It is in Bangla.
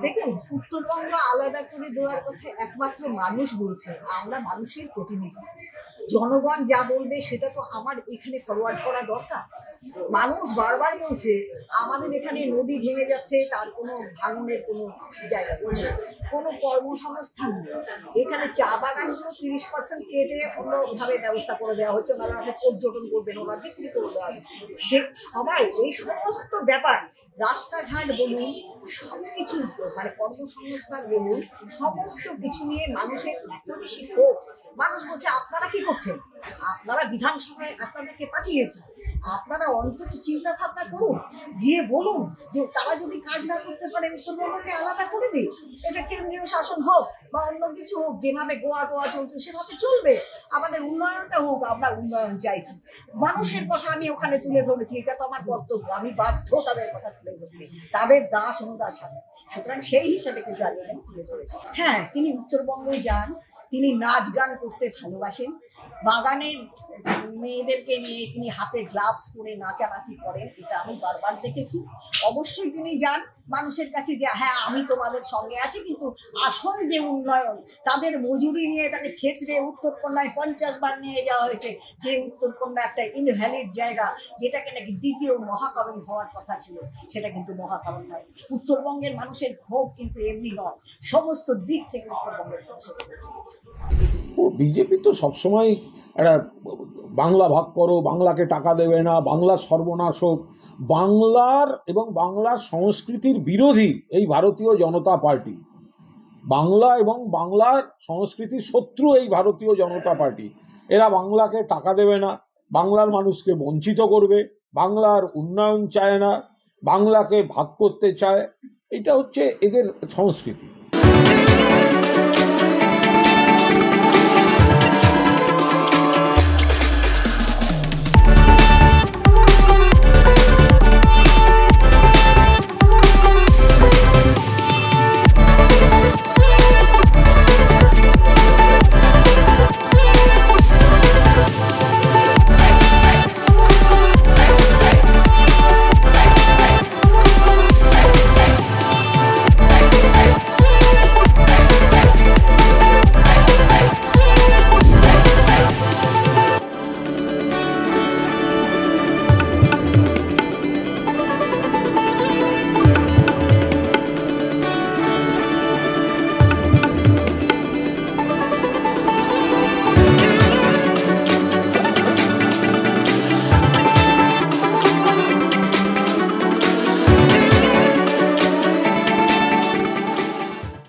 দেখুন, উত্তরবঙ্গ আলাদা করে দেওয়ার কথা একমাত্র মানুষ বলছে। আমরা মানুষের প্রতিনিধি। জনগণ যা বলবে সেটা তো আমার এখানে ফরওয়ার্ড করা দরকার। মানুষ বারবার বলছে আমাদের এখানে নদী ভেঙে যাচ্ছে, তার কোনো ভাঙনের কোনো জায়গা হচ্ছে না, কোনো কর্মসংস্থান নেই। এখানে চা বাগানগুলো 30% কেটে অন্যভাবে ব্যবস্থা করে দেওয়া হচ্ছে, ওনারা পর্যটন করবেন, ওনারা বিক্রি করে দেওয়া হবে। সে সবাই এই সমস্ত ব্যাপার, রাস্তাঘাট বলুন, সবকিছু মানে কর্মসংস্থান বলুন, সমস্ত কিছু নিয়ে মানুষের এত বেশি ক্ষোভ। মানুষ বলছে আপনারা কি করছেন? আপনারা বিধানসভায় আপনাদেরকে পাঠিয়েছে, আপনারা অন্তত চিন্তা ভাবনা করুন, গিয়ে বলুন যে তারা যদি কাজ না করতে পারে উত্তরবঙ্গকে আলাদা করে দিই, এটা কেন্দ্রীয় শাসন হোক বা অন্য কিছু হোক, যেভাবে গোয়া চলছে সেভাবে চলবে, আমাদের উন্নয়নটা হোক, আমরা উন্নয়ন চাইছি। মানুষের কথা আমি ওখানে তুলে ধরেছি, এটা তো আমার কর্তব্য, আমি বাধ্য তাদের কথা তুলে ধরতে, তাদের দাস অনুদাস আমি। সুতরাং সেই হিসাবে কিন্তু আমি এখানে তুলে ধরেছি। হ্যাঁ, তিনি উত্তরবঙ্গে যান, তিনি নাচ গান করতে ভালোবাসেন, বাগানের মেয়েদেরকে নিয়ে তিনি হাতে গ্লাভস পরে নাচানাচি করেন, এটা আমি বারবার দেখেছি। অবশ্যই তিনি যান মানুষের কাছে যে হ্যাঁ আমি তোমাদের সঙ্গে আছি, কিন্তু আসল যে উন্নয়ন, তাদের মজুরি নিয়ে তাকে ছেঁচড়ে উত্তরকন্যায় 50 বার নিয়ে যাওয়া হয়েছে, যে উত্তরকন্যা একটা ইনভ্যালিড জায়গা, যেটাকে নাকি দ্বিতীয় মহাকারণ হওয়ার কথা ছিল, সেটা কিন্তু মহাকারণ হয়। উত্তরবঙ্গের মানুষের ক্ষোভ কিন্তু এমনি নয়, সমস্ত দিক থেকে উত্তরবঙ্গের মানুষের ক্ষোভ হয়েছে। বিজেপি তো সবসময় একটা বাংলা ভাগ করো, বাংলাকে টাকা দেবে না, বাংলার সর্বনাশ হোক, বাংলার এবং বাংলার সংস্কৃতির বিরোধী এই ভারতীয় জনতা পার্টি। বাংলা এবং বাংলার সংস্কৃতির শত্রু এই ভারতীয় জনতা পার্টি। এরা বাংলাকে টাকা দেবে না, বাংলার মানুষকে বঞ্চিত করবে, বাংলার উন্নয়ন চায় না, বাংলাকে ভাগ করতে চায়। এটা হচ্ছে এদের সংস্কৃতি।